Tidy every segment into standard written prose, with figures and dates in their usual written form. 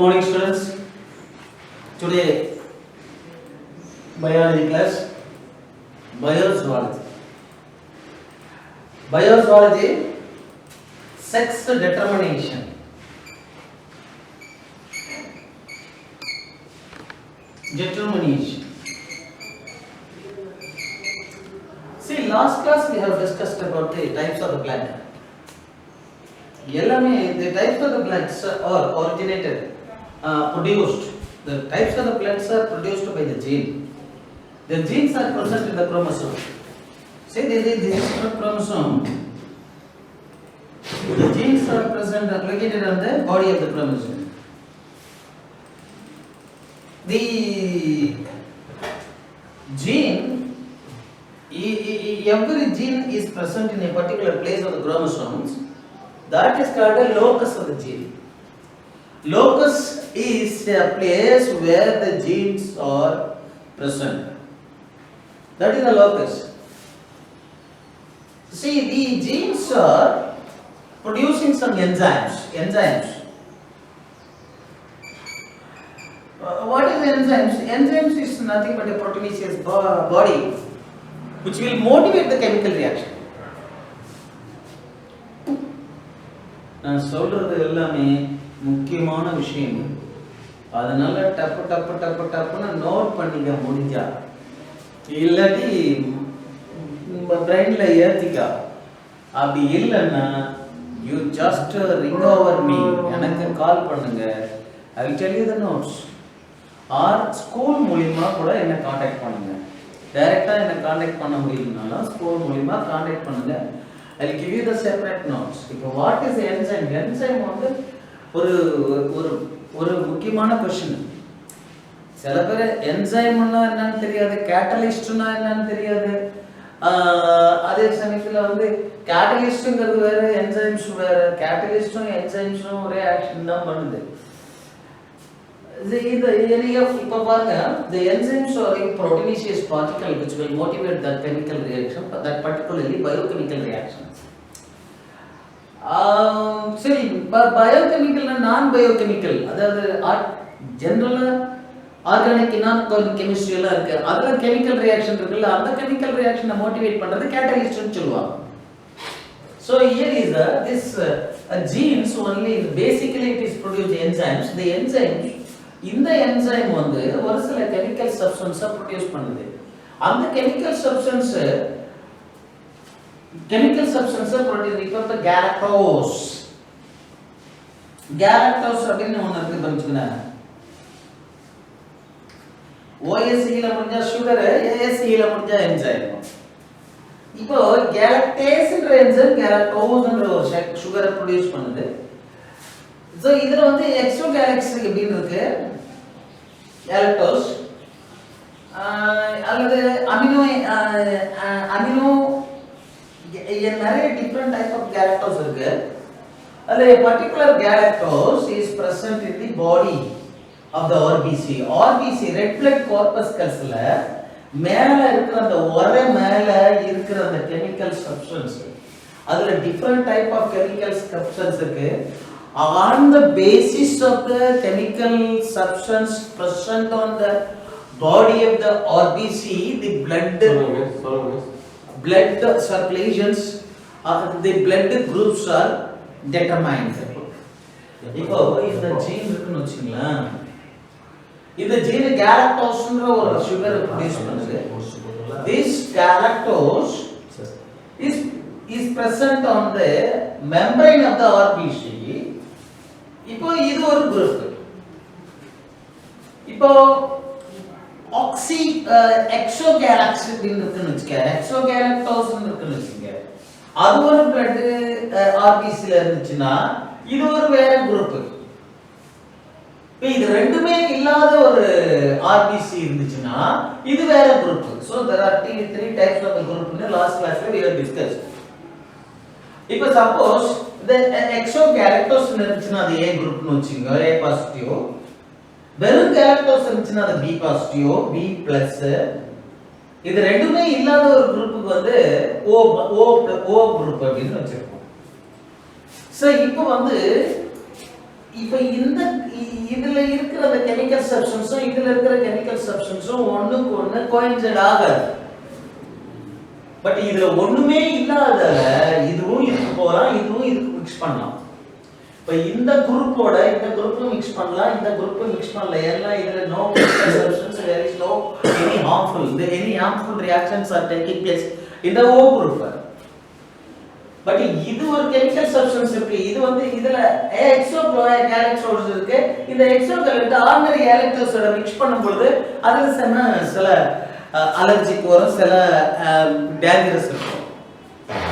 morning students. Today biology class, biozoology. Biozoology, sex determination. See, last class we have discussed about the types of the plant. The types of the plants are originated, produced. The types of the plants are produced by the gene. The genes are present in the chromosome. See, this is the chromosome. The genes are present, located on the body of the chromosome. The gene, every gene is present in a particular place of the chromosomes. That is called a locus of the gene. Locus is a place where the genes are present. That is the locus. See, the genes are producing some enzymes. What is enzymes? Enzymes is nothing but a proteinaceous body which will motivate the chemical reaction. நான் சொல்றது எல்லாமே முக்கியமான விஷயம். அதனால டப்புன்னு note பண்ணிக்க முடிஞ்சா, இல்லாட்டி பிரெயின்ல ஏத்திக்கா. அப்படி இல்லைன்னா you just ring over me, எனக்கு கால் பண்ணுங்க. I will tell you the notes. Our school மூலியமா கூட என்ன காண்டாக்ட் பண்ணுங்க. டைரக்டா என்ன காண்டாக்ட் பண்ண முடியலனாலும் ஸ்கூல் மூலியமா காண்டாக்ட் பண்ணுங்க. I will give you the separate notes. இப்போ what is enzyme? Enzyme வந்து ஒரு முக்கியமான क्वेश्चन. சில பேர் என்சைம்னா என்னன்னு தெரியாது, கேட்டலிஸ்ட்னா என்னன்னு தெரியாது. அதே சமயத்துல வந்து கேட்டலிஸ்ட்ங்கிறது வேற, என்சைம்ஸ் வேற. கேட்டலிஸ்டும் என்சைம்ஸும் ஒரே ஆக்ஷன் தான் பண்ணுது. இப்போ பாருங்க, the enzymes are a proteinaceous particle which will motivate that chemical reaction, that particularly biochemical reactions. சரி, பயோகெமிக்கல் நான் பயோகெமிக்கல், அதாவது ஜெனரலா ஆர்கானிக் இன்ஆர்கானிக் கெமிஸ்ட்ரி எல்லாம் இருக்கு. அதுல கெமிக்கல் ரியாக்ஷன் இருக்குல்ல, அந்த கெமிக்கல் ரியாக்ஷனை மோட்டிவேட் பண்றது கேட்டலிஸ்ட்னு சொல்லுவாங்க. So here is this genes only, basically it is produced enzymes. The enzymes, இந்த என்சைம் வந்து ஒரு சில கெமிக்கல் சப்ஸ்டன்ஸை ப்ரொடியூஸ் பண்ணுது. அந்த கெமிக்கல் சப்ஸ்டன்ஸை ப்ரொடியூஸ் இப்போ கேலக்டோஸ் அப்படின்னு ஒன்று இருக்கு தெரிஞ்சுக்கணும். OSE-ல முடிஞ்சா சுகர், ASE-ல முடிஞ்சா என்சைம். இப்போ கேலக்டேஸ்ன்ற என்சைம் கேலக்டோஸ்ன்ற ஒரு சுகரை ப்ரொடியூஸ் பண்ணுது. ஸோ இதில் வந்து எக்ஸோகேலக்ஸ் அப்படின்னு இருக்கு, கேலக்டோஸ், அல்லது அமினோ நிறைய டிஃப்ரெண்ட் டைப் ஆஃப் கேலக்டோஸ் இருக்கு. அதில் a particular galactose is present in the body of the RBC. Red blood corpuscles-ல மேல இருக்கிற அந்த மேல இருக்கிற அந்த கெமிக்கல் சப்ஸ்டன்ஸ், அதுல different type of chemical substance இருக்கு. On the basis of the chemical substance present on the body of the RBC, the blood circulations, the blood groups are determined. இப்போ இந்த ஜீன் இருக்குன்னு வச்சுங்களா, இந்த ஜீன் கேலக்டோஸ்ன்ற ஒரு sugar produce பண்ணுது. This galactose is present on the membrane of the RBC. இப்போ இது ஒரு group. இப்போ எக்ஸோகேலக்ஸ் இருக்குன்னு வச்சுக்க, எக்ஸோகேலக்டோஸ் இருக்குன்னு வச்சுக்க, அது ஒரு பிளட் ஆர்பிசில இருந்துச்சுன்னா இது ஒரு வேற குரூப். இப்போ இது ரெண்டுமே இல்லாத ஒரு ஆர்பிசி இருந்துச்சுன்னா இது வேற group. So there are three types of the group in the last class we have discussed. இப்போ சப்போஸ் the exogalactose இருந்துச்சுன்னா அது A குரூப்னு வச்சுங்க, A பாசிட்டிவ். வெறும் galactose இருந்துச்சுன்னா அது B பாசிட்டிவ், B பிளஸ். இது ரெண்டுமே இல்லாத ஒரு குரூப்புக்கு வந்து O குரூப் அப்படின்னு வச்சிருக்கோம். சோ இப்போ வந்து இப்போ இதுல இருக்கிற அந்த கெமிக்கல் சப்ஸ்டன்ஸும் இதுல இருக்கிற கெமிக்கல் சப்ஸ்டன்ஸும் ஒண்ணுக்கு ஒண்ணு கோயின்சைட் ஆகாது. பட் இதுல ஒண்ணுமே இல்லாததால இதுவும் இதுக்கு போகலாம், இதுவும் இதுக்கு மிக்ஸ் பண்ணலாம். இப்போ இந்த குரூப்போட இந்த குரூப்பும் மிக்ஸ் பண்ணலாம், இந்த குரூப்பும் மிக்ஸ் பண்ணலாம். எல்லாம் இதுல no chemical substance, there is no any harmful reactions are taking place in the O group. But இது ஒரு கெமிக்கல் சப்ஸ்டன்ஸ் இருக்கு. இது வந்து இதுல எக்ஸோகுளோரைட் கேலக்டோஸ் இருக்கு. இந்த எக்ஸோகுளோரைட் ஆர்டினரி கேலக்டோஸோட மிக்ஸ் பண்ணும்போது அதுல சில அலர்ஜிக் வரும், சில டேஞ்சரஸ் இருக்கும்.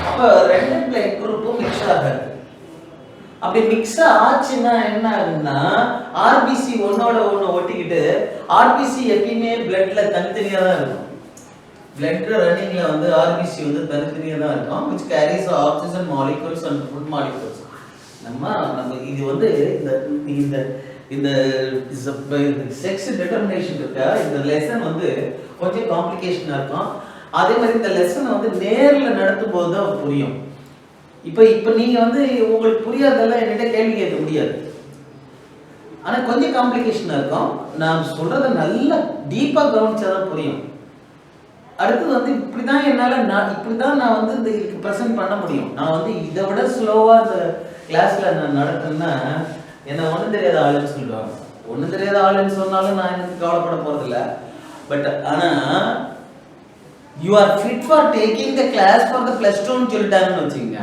அப்ப ரெண்டு பிளட் குரூப்பும் மிக்ஸ் ஆகாது. அப்படி மிக்ஸ் ஆச்சுன்னா என்ன ஆகுதுன்னா ஆர்பிசி ஒன்னோட ஒண்ணு ஒட்டிக்கிட்டு ஆர்பிசி எப்பயுமே பிளட்ல தனித்தனியா தான் இருக்கும். பிளட் ரன்னிங்ல வந்து ஆர்பிசி வந்து தனித்தனியா தான் இருக்கும், which carries oxygen molecules and food molecules. நம்ம இது வந்து இந்த இந்த செக்ஸ் டிட்டர்மினேஷன் இருக்கா, இந்த லெசன் வந்து கொஞ்சம் காம்ப்ளிகேஷனா இருக்கும். அதே மாதிரி இந்த லெசன் வந்து நேர்ல நடத்தும் போது தான் புரியும். இப்போ நீங்க வந்து உங்களுக்கு புரியாதெல்லாம் என்கிட்ட கேள்வி கேட்க முடியாது. ஆனா கொஞ்சம் காம்ப்ளிகேஷனா இருக்கும். நான் சொல்றத நல்லா டீப்பா கவனிச்சாதான் புரியும். அடுத்து வந்து இப்படிதான் இப்படிதான் நான் வந்து இதுக்கு ப்ரெசென்ட் பண்ண முடியும். நான் வந்து இதை விட ஸ்லோவா இந்த கிளாஸ்ல நான் நடத்துறேன்னா என்ன ஒன்றும் தெரியாத ஆளுன்னு சொல்லுவாங்க. ஒன்றும் தெரியாத ஆளுன்னு சொன்னாலும் நான் எனக்கு கவலைப்பட போறதில்ல. பட் ஆனா you are fit for taking the class for the plus டூன்னு சொல்லிட்டாங்கன்னு வச்சுக்கோங்க.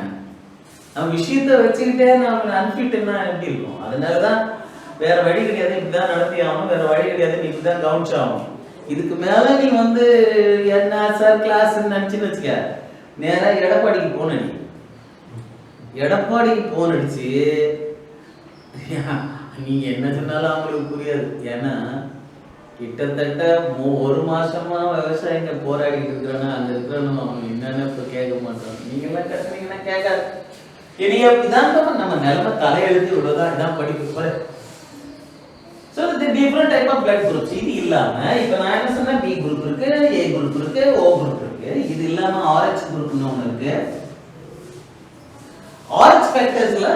நம்ம விஷயத்தை வச்சுக்கிட்டே நம்ம அன்ஃபிட்னா எப்படி இருக்கும்? அதனாலதான் வேற வழி கிடையாது, இப்படிதான் நடத்தி ஆகணும், வேற வழி கிடையாது, நீ இப்படிதான் கவனிச்சாகணும். இதுக்கு மேல நீ வந்து என்ன சார் கிளாஸ் நினைச்சுன்னு வச்சுக்க, நேரா எடப்பாடிக்கு போன் அடி. எடப்பாடிக்கு போன் அடிச்சு நீங்க என்ன சொன்னாலும் அவங்களுக்கு புரியாது. ஏன்னா கிட்டத்தட்ட 1 மாசமா விவசாயிங்க போராடிட்டு இருக்கிறானா, அங்க இருக்கிறானு அவங்க என்னன்னு இப்ப கேட்க மாட்டாங்க. நீங்க எல்லாம் கத்துனீங்கன்னா கேட்காது. இனிய இதான் நம்ம நிலைமை தலையெழுத்து இவ்வளவுதான், இதான் படிப்பு. So the different type of blood groups. இது இல்லாம இப்ப நான் என்ன சொன்னேன், B group இருக்கு, A group இருக்கு, O group இருக்கு. இது இல்லாம RH groupனு ஒன்னு இருக்கு. RH factorsல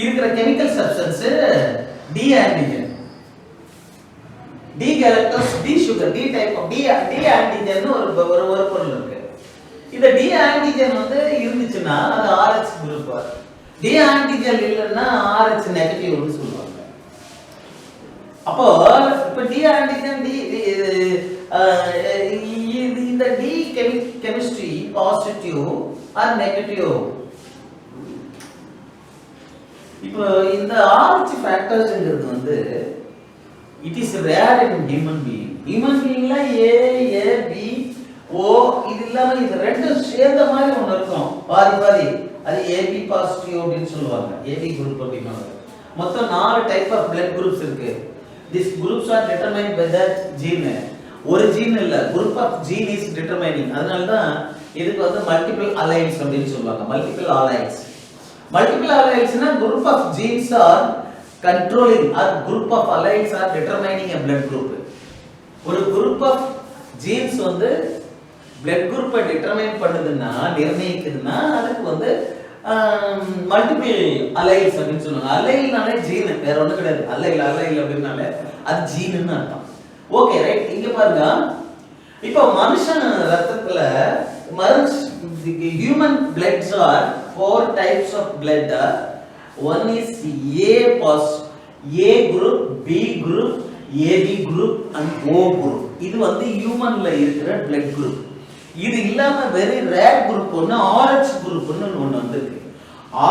இருக்கிற chemical substance D antigen. D galactose, D sugar, D type of D antigen ஒரு பொருள் இருக்கு. இந்த D antigen வந்து இருந்துச்சுன்னா அது RH group. D antigen இல்லன்னா RH negative னு சொல்லுவாங்க. அப்போ இப்ப டி ஆன்டிஜன் இந்த D chemistry positive or negative. இப்போ இந்த RH ஃபேக்டர்ஸ்ங்கிறது வந்து it is rare in human being. Human பீயிங்ல A B O இது இல்லாம இது ரெண்டும் சேர்ந்த மாதிரி ஒன்று இருக்கும் பாதி. அது AB பாசிட்டிவ் அப்படின்னு சொல்லுவாங்க, AB குரூப் அப்படின்னா. மொத்தம் 4 டைப் ஆஃப் பிளட் குரூப்ஸ் இருக்கு. These groups are determined by the gene. ஒரு ஜீன் இல்ல, group of gene is determining. அதனால தான் இதுக்கு வந்து multiple alliance அப்படினு சொல்வாங்க. multiple alliance னா group of genes are controlling or group of alliance are determining a blood group. ஒரு group of genes வந்து blood group determine பண்ணுதுன்னா, நிர்ணயிக்குதுன்னா அதுக்கு வந்து மல்டிபிள் அலைல்ஸ் அப்படின்னு சொல்லுவாங்க. அலைல்னாலே ஜீன், வேற ஒண்ணும் கிடையாது. அலைல் அப்படின்னாலே அது ஜீன்னு அர்த்தம். Okay right. இங்க பாருங்க, இப்போ மனுஷன் ரத்தத்துல human bloods are 4 types of blood. One is A group, B group, AB group and O group. இது வந்து ஹியூமன்ல இருக்கிற blood group. இது இல்லாம வெரி ரேர் குரூப் ஒன்று RH குரூப்னு ஒன்று வந்திருக்கு.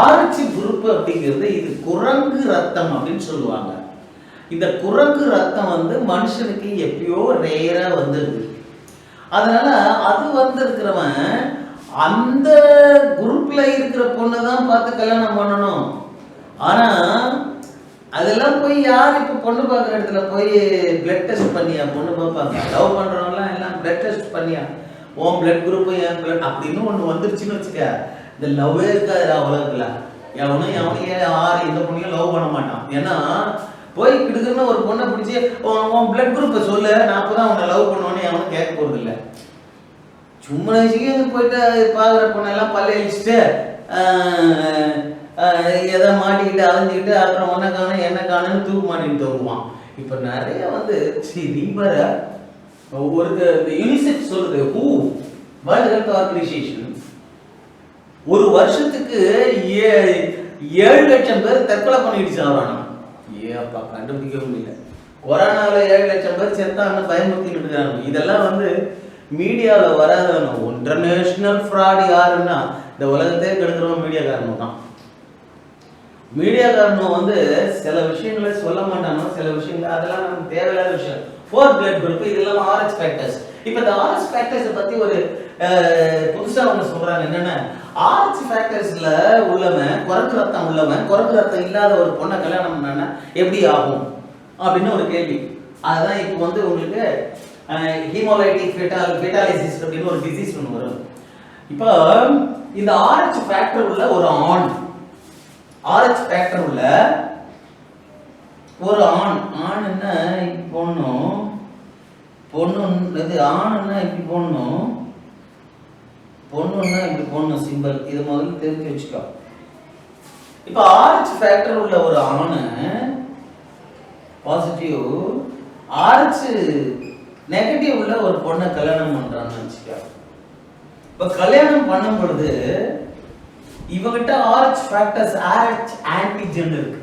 RH குரூப் அப்படிங்கிறது இது குரங்கு ரத்தம் அப்படின்னு சொல்லுவாங்க. இந்த குரங்கு ரத்தம் வந்து மனுஷனுக்கு எப்பயோ ரேரா வந்துருக்கு. அதனால அது வந்திருக்கிறவன் அந்த குரூப்ல இருக்கிற பொண்ணை தான் பார்த்து கல்யாணம் பண்ணணும். ஆனா அதெல்லாம் போய் யார் இப்ப பொண்ணு பார்க்குற இடத்துல போய் பிளட் டெஸ்ட் பண்ணியா பொண்ணு பார்ப்பாங்க? லவ் பண்றவங்கலாம் எல்லாம் பிளட் டெஸ்ட் பண்ணியா, உன் பிளட் குரூப் என் பிளட் அப்படின்னு ஒன்று வந்துருச்சுன்னு வச்சுக்க, இந்த லவ்வே இருக்காது உலகத்துல. எவனையும் 6 இந்த பொண்ணையும் லவ் பண்ண மாட்டான். ஏன்னா போய் கிடுக்குன்னு ஒரு பொண்ணை பிடிச்சி உன் பிளட் குரூப்பை சொல்லு, நான் அப்பதான் உன்னை லவ் பண்ணுவேன்னு எவனும் கேட்க போறது இல்லை. சும்மா போயிட்டு பார்க்குற பொண்ணெல்லாம் பல்ல அழிச்சிட்டு எதை மாட்டிக்கிட்டு அலைஞ்சிக்கிட்டு அப்புறம் ஒன்றை காணும் என்ன காணுன்னு தூக்கு மாட்டின்னு தூங்குவான். இப்போ நிறைய வந்து ரீபர ஒரு யூனிசெஃப் சொல்லுது, வேர்ல்ட் ஹெல்த் ஆர்கனைசேஷன் ஒரு வருஷத்துக்கு 7 லட்சம் பேர் தற்கொலை பண்ணிட்டு சாப்பிட்றாங்க. ஏப்பா கண்டுபிடிக்க முடியல. கொரோனாவில் 7 லட்சம் பேர் செத்தான்னு பயமுறுத்திக்கிட்டு இருக்காங்க. இதெல்லாம் வந்து மீடியாவில் வராதவங்க. இன்டர்நேஷனல் ஃப்ராட் யாருன்னா இந்த உலகத்தையே கெடுக்கிறவங்க மீடியாக்காரனும் தான். மீடியாக்காரனும் வந்து சில விஷயங்களை சொல்ல மாட்டாங்க, சில விஷயங்கள் அதெல்லாம் நமக்கு தேவையில்லாத விஷயம். 4 பிளட் குரூப், இதெல்லாம் RH ஃபேக்டர்ஸ். இப்போ இந்த RH ஃபேக்டர்ஸை பற்றி ஒரு புதுசாக அவங்க சொல்கிறாங்க. என்னென்ன RH ஃபேக்டர்ஸில் உள்ளவன் குரங்கு ரத்தம் உள்ளவன் குரங்கு ரத்தம் இல்லாத ஒரு பொண்ணை கல்யாணம் பண்ணான்னா எப்படி ஆகும் அப்படின்னு ஒரு கேள்வி. அதுதான் இப்போ வந்து உங்களுக்கு ஹீமோலைட்டிக் ஃபெட்டாலிசிஸ் அப்படின்னு ஒரு டிசீஸ் ஒன்று வரும். இப்போ இந்த RH ஃபேக்டர் உள்ள ஒரு ஆண், RH ஃபேக்டர் உள்ள ஒரு ஆணுன்னா இப்படி போடணும், இது ஆணுன்னா இப்படி போடணும், பொண்ணுன்னா இப்படி போடணும் சிம்பிள். இதை முதல்ல தெரிஞ்சு வச்சுக்கோ. இப்போ RH ஃபேக்டர் உள்ள ஒரு ஆணு பாசிட்டிவ், RH நெகட்டிவ் உள்ள ஒரு பொண்ணை கல்யாணம் பண்றான்னு வச்சுக்கோ. இப்போ கல்யாணம் பண்ணும் பொழுது இவகிட்ட RH ஃபேக்டர்ஸ் RH ஆன்டிஜன் இருக்கு.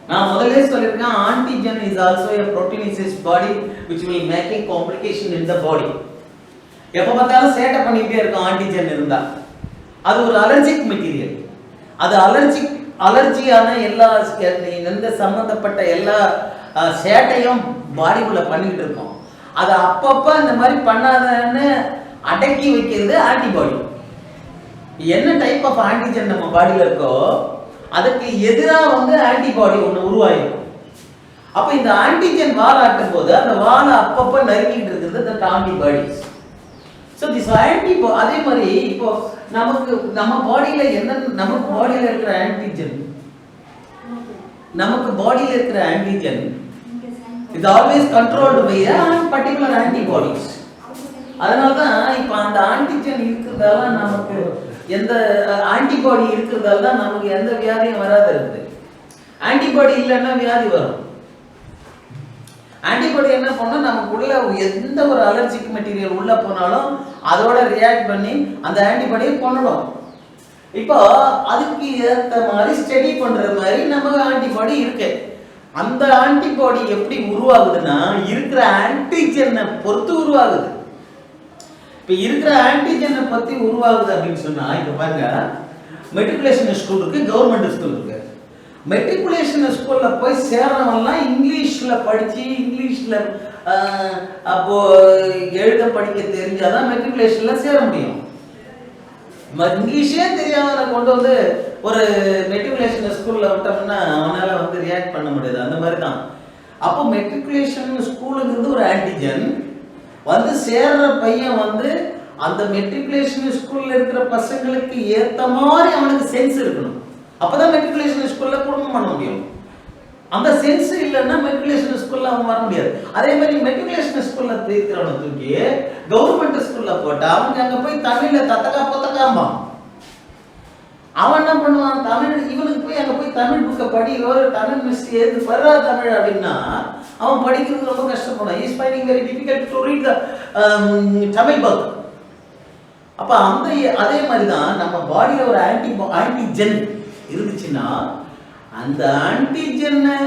நான் முதல்ல சொல்லிருக்கேன், antigen is also a proteinous body which will make a complication in the body. எப்ப பார்த்தாலும் சேட்டை பண்ணிட்டே இருக்கும் ஆன்டிஜன் இருந்தா. அது ஒரு அலர்ஜிக் மெட்டீரியல். அது அலர்ஜியான எல்லா எந்த சம்பந்தப்பட்ட எல்லா சேட்டையும் பாடிக்குள்ள பண்ணிட்டு இருக்கோம். அது அப்பப்ப இந்த மாதிரி பண்ணாதன்னு அடக்கி வைக்கிறது ஆன்டிபாடி. என்ன டைப் ஆஃப் ஆன்டிஜன் நம்ம பாடியில இருக்கோ அதுக்கு எதிராக வந்து ஆன்டிபாடி ஒன்று உருவாயிருக்கும். அப்ப இந்த ஆன்டிஜன் வாலாட்டும் போது அந்த வாலை அப்பப்ப நறுக்கிட்டு இருக்கிறது இந்த ஆன்டிபாடிஸ். ஸோ திஸ் ஆன்டிபாடி அதே மாதிரி இப்போ நம்ம பாடியில என்ன, நமக்கு பாடியில இருக்கிற antigen is always controlled by a particular antibodies. அதனால தான் இப்போ அந்த ஆன்டிஜன் இருக்கிறதால நமக்கு எந்த ஆன்டிபாடி இருக்கிறதால தான் நமக்கு எந்த வியாதியும் வராது இருக்குது. ஆன்டிபாடி இல்லைன்னா வியாதி வரும். ஆன்டிபாடி என்ன பண்ணா நமக்குள்ள எந்த ஒரு அலர்ஜிக் மெட்டீரியல் உள்ள போனாலும் அதோட ரியாக்ட் பண்ணி அந்த ஆன்டிபாடியை கொண்டுடும். இப்போ அதுக்கு ஏற்ற மாதிரி ஸ்டடி பண்ற மாதிரி நமக்கு ஆன்டிபாடி இருக்கு. அந்த ஆன்டிபாடி எப்படி உருவாகுதுன்னா இருக்கிற ஆன்டிஜனை பொறுத்து உருவாகுது. இப்ப இருக்கிற ஆன்டிஜனை பத்தி உருவாகுது அப்படின்னு சொன்னா இப்ப பாருங்க, மெட்ரிகுலேஷன் ஸ்கூல் இருக்கு, கவர்மெண்ட் ஸ்கூல் இருக்கு. மெட்ரிகுலேஷன் ஸ்கூல்ல போய் சேர்றவங்கலாம் இங்கிலீஷ்ல படிச்சு இங்கிலீஷ்ல அப்போ எழுத படிக்க தெரிஞ்சாதான் மெட்ரிகுலேஷன்ல சேர முடியும். இங்கிலீஷே தெரியாதவனை கொண்டு வந்து ஒரு மெட்ரிகுலேஷன் ஸ்கூல்ல விட்டோம்னா அவனால வந்து ரியாக்ட் பண்ண முடியாது. அந்த மாதிரி தான். அப்போ மெட்ரிகுலேஷன் ஸ்கூலுங்கிறது ஒரு ஆன்டிஜன். வந்து சேர்ற பையன் வந்து அந்த மெட்ரிகுலேஷன் ஸ்கூல்ல இருக்கிற பசங்களுக்கு ஏத்த மாதிரி அவனுக்கு சென்ஸ் இருக்கணும். அப்பதான் மெட்ரிகுலேஷன் ஸ்கூல்ல குடும்பம் பண்ண முடியும். அந்த சென்ஸ் இல்லைன்னா மெட்ரிகுலேஷன் ஸ்கூல்ல அவன் வர முடியாது. அதே மாதிரி மெட்ரிகுலேஷன் ஸ்கூல்ல இருக்கிறவனை தூக்கி கவர்மெண்ட் ஸ்கூல்ல போட்டா அவனுக்கு அங்க போய் தமிழ்ல தத்தக்கா பொத்தக்காம்பான். அவன் என்ன பண்ணுவான், தமிழ் இவனுக்கு போய் அங்க போய் தமிழ் புக்கை படி, ஒரு தமிழ் மிஸ் ஏது வர்றா தமிழ் அப்படின்னா அவன் படிக்கிறது ரொம்ப கஷ்டப்படும். Is finding very difficult to read the Tamil book. அப்ப அந்த அதே மாதிரி தான் நம்ம பாடியில ஒரு ஆன்டிஜன் இருந்துச்சுன்னா அந்த ஆன்டிஜனை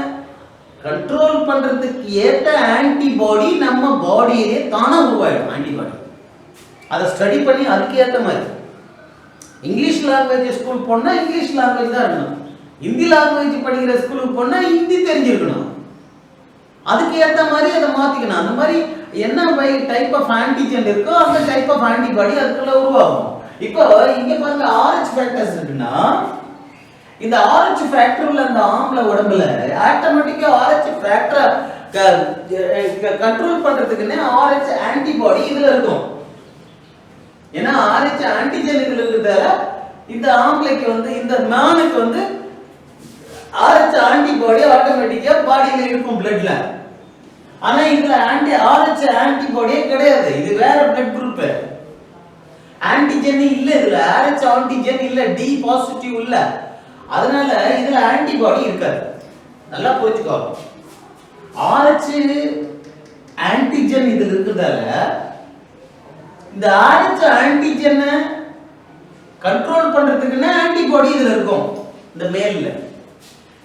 கண்ட்ரோல் பண்றதுக்கு ஏற்ற ஆன்டிபாடி நம்ம பாடியிலே தானா உருவாயிடும். ஆன்டிபாடி அதை ஸ்டடி பண்ணி அதுக்கு ஏற்ற மாதிரி. இங்கிலீஷ் லாங்குவேஜ் ஸ்கூல் போனா இங்கிலீஷ் லாங்குவேஜ் தான் இருக்கணும். ஹிந்தி லாங்குவேஜ் படிக்கிற ஸ்கூலுக்கு போனா ஹிந்தி தெரிஞ்சிருக்கணும். அதுக்கு ஏற்ற மாதிரி அதை மாத்திக்கணும். அந்த மாதிரி என்ன டைப் ஆஃப் ஆன்டிஜன் இருக்கோ அந்த டைப் ஆஃப் ஆன்டிபாடி அதுக்குள்ள உருவாகும். இப்போ இங்க பாருங்க, RH ஃபேக்டர்ஸ் இருக்குன்னா இந்த RH ஃபேக்டர் உள்ள அந்த ஆம்பளை உடம்புல ஆட்டோமேட்டிக்கா RH ஃபேக்டரை கண்ட்ரோல் பண்றதுக்குன்னே RH ஆன்டிபாடி இதுல இருக்கும். ஏன்னா RH ஆன்டிஜன் இதுல இருக்கிறதால இந்த ஆம்பளைக்கு வந்து இந்த மேனுக்கு வந்து RH ஆன்டிபாடி ஆட்டோமேட்டிக்கா பாடியில இருக்கும் பிளட்ல. ஆனா இதுல RH ஆன்டிபாடியே கிடையாது. இது வேற பிளட் குரூப். ஆன்டிஜன் இல்ல, இதுல RH ஆன்டிஜன் இல்ல, D பாசிட்டிவ் இல்ல. அதனால இதுல ஆன்டிபாடி இருக்காது. நல்லா புரிஞ்சுக்கோ. RH ஆன்டிஜன் இதுல இருக்கிறதால இந்த RH ஆன்டிஜனை கண்ட்ரோல் பண்றதுக்குன்னா ஆன்டிபாடி இதுல இருக்கும் இந்த மேல்ல.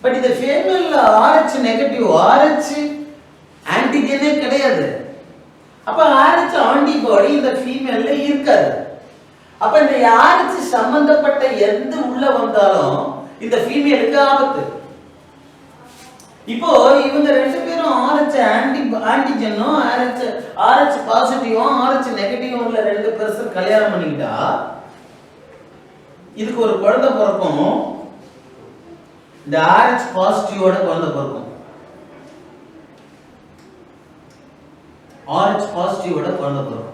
பட் இந்த ஃபீமேல்ல RH நெகட்டிவ், RH ஆன்டிஜனே கிடையாது. அப்ப RH ஆன்டிபாடி இந்த ஃபீமேல்ல இருக்காது. அப்ப இந்த RH சம்பந்தப்பட்ட எந்த உள்ள வந்தாலும் இந்த ஃபீமேலுக்கு ஆபத்து. இப்போ இவங்க ரெண்டு பேரும் RH ஆன்டிஜனும் RH பாசிட்டிவும் RH நெகட்டிவும் உள்ள ரெண்டு பேரும் கல்யாணம் பண்ணிக்கிட்டா இதுக்கு ஒரு குழந்தை பிறக்கும். இந்த RH பாசிட்டிவோட குழந்தை பிறக்கும். RH பாசிட்டிவோட குழந்தை பிறக்கும்.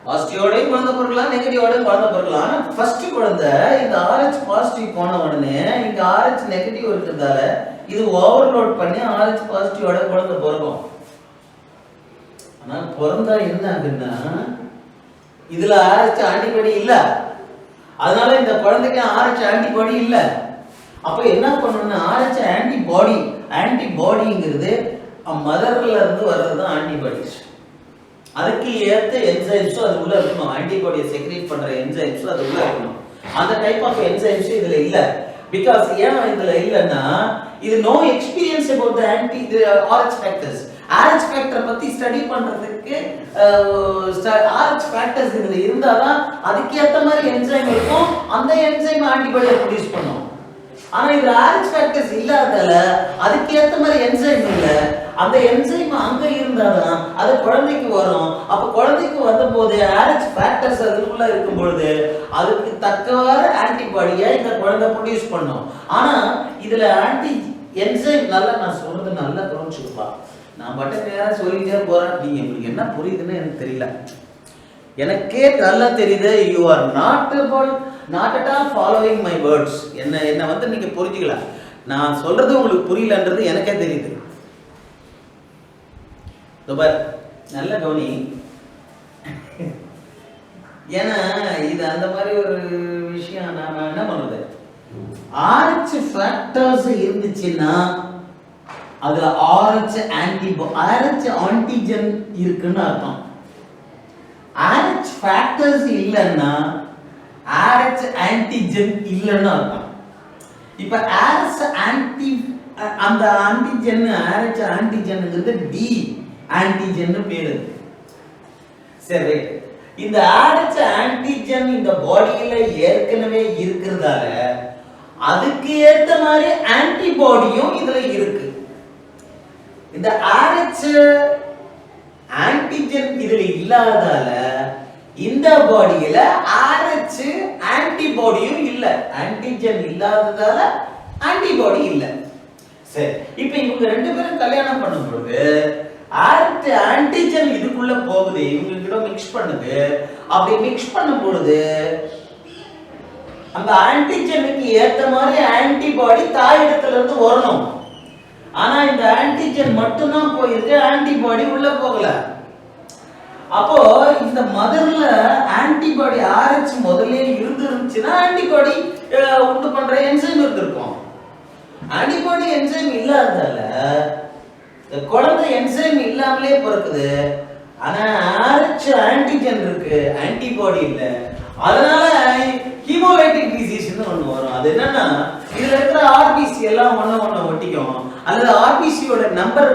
பாசிட்டிவோடயும் குழந்தை பிறக்கலாம், நெகட்டிவோடயும் குழந்தை பிறக்கலாம். ஆனா ஃபர்ஸ்ட் குழந்தை இந்த RH பாசிட்டிவ் போன உடனே இங்க RH நெகட்டிவ் இருக்கிறதால இது ஓவர்லோட் பண்ணி RH பாசிட்டிவோட குழந்தை பிறக்கும். ஆனா பிறந்தா என்ன ஆகுன்னா இதுல RH ஆன்டிபாடி இல்ல. அதனால இந்த குழந்தைக்கு RH ஆன்டிபாடி இல்ல. அப்ப என்ன பண்ணணும்னா RH ஆன்டிபாடிங்கிறது மதர்ல இருந்து வர்றது ஆன்டிபாடிஸ். அதுக்கு ஏத்த என்சைம்ஸும் அது உள்ள இருக்கணும். ஆன்டிபாடியை செக்ரீட் பண்ற என்சைம்ஸும் அது உள்ள இருக்கணும். அந்த டைப் ஆஃப் என்சைம்ஸ் இதுல இல்ல. பிகாஸ் ஏன் இதுல இல்லன்னா இது no experience about the RH factors. RH factor பத்தி ஸ்டடி பண்றதுக்கு RH ஃபேக்டர்ஸ் இதுல இருந்தாதான் அதுக்கு ஏத்த மாதிரி என்சைம் இருக்கும். அந்த என்சைம் ஆன்டிபாடியை ப்ரொடியூஸ் பண்ணும். ஆனா இதுல RH ஃபேக்டர்ஸ் இல்லாததால அதுக்கு ஏத்த மாதிரி என்சைம் இல்ல. அந்த என்சைம் அங்க இருந்தாதான் அது குழந்தைக்கு வரும். அப்ப குழந்தைக்கு வந்தபோது RH ஃபேக்டர்ஸ் அதுக்குள்ள இருக்கும் பொழுது அதுக்கு தக்கவாறு ஆன்டிபாடியை இந்த குழந்தை ப்ரொடியூஸ் பண்ணும். ஆனா இதுல என்சைம் நல்லா நான் சொல்றது நல்லா கவனிச்சுப்பா. நான் மட்டும் நேரா சொல்லிட்டே போறேன். நீங்க உங்களுக்கு என்ன புரியுதுன்னு எனக்கு தெரியல. எனக்கே நல்லா தெரியுது. You are not at all following my words. என்ன வந்து நீங்க புரிஞ்சுக்கல. நான் சொல்றது உங்களுக்கு புரியலன்றது எனக்கே தெரியுது. சூப்பர், நல்ல கவனி. ஏன்னா இது அந்த மாதிரி ஒரு விஷயம் நாம என்ன பண்றது, RH ஃபேக்டர்ஸ் இருந்துச்சுன்னா அதுல RH ஆன்டிஜன் இருக்குன்னு அர்த்தம். RH ஃபேக்டர்ஸ் இல்லைன்னா RH ஆன்டிஜன் இல்லைன்னு அர்த்தம். இப்ப அந்த ஆன்டிஜன் RH ஆன்டிஜன்ங்கிறது டி ஆன்டிஜன் பேரு. சரி, இந்த RH ஆன்டிஜன் இந்த பாடியில ஏற்கனவே இருக்கிறதால அதுக்கு ஏத்த மாதிரி ஆன்டிபாடியும் இதுல இருக்கு. இந்த RH ஆன்டிஜன் இதுல இல்லாததால இந்த பாடியில RH ஆன்டிபாடியும் இல்ல. ஆன்டிஜன் இல்லாததால ஆன்டிபாடி இல்ல. சரி, இப்போ இவங்க ரெண்டு பேரும் கல்யாணம் பண்ணும்போது RH ஆன்டிஜன் இதுக்குள்ள போகுது, இவங்க கிட்ட மிக்ஸ் பண்ணுது. அப்படி மிக்ஸ் பண்ணும் பொழுது அந்த ஆன்டிஜனுக்கு ஏத்த மாதிரி ஆன்டிபாடி தாயிடத்துல இருந்து வரணும். ஆனா இந்த ஆன்டிஜன் மட்டும்தான் போயிருக்கு, ஆன்டிபாடி உள்ள போகல. அப்போ இந்த மதர்ல ஆன்டிபாடி RH முதல்ல இருந்துச்சுன்னா ஆன்டிபாடி உண்டு பண்ற என்சைம் இருந்திருக்கும். ஆன்டிபாடி என்சைம் இல்லாததால குழந்தை என்சைம் இல்லாமலே பிறக்குது. ஆனா RH ஆன்டிஜன் இருக்கு, ஆன்டிபாடி இல்ல. அதனால ஹீமோலைட்டிக் டிசீஸ்னு ஒண்ணு வரும். அது என்னன்னா இதுல இருக்கிற RBC எல்லாம் ஒண்ண ஒட்டிக்கும், அல்லது RBCயோட நம்பர்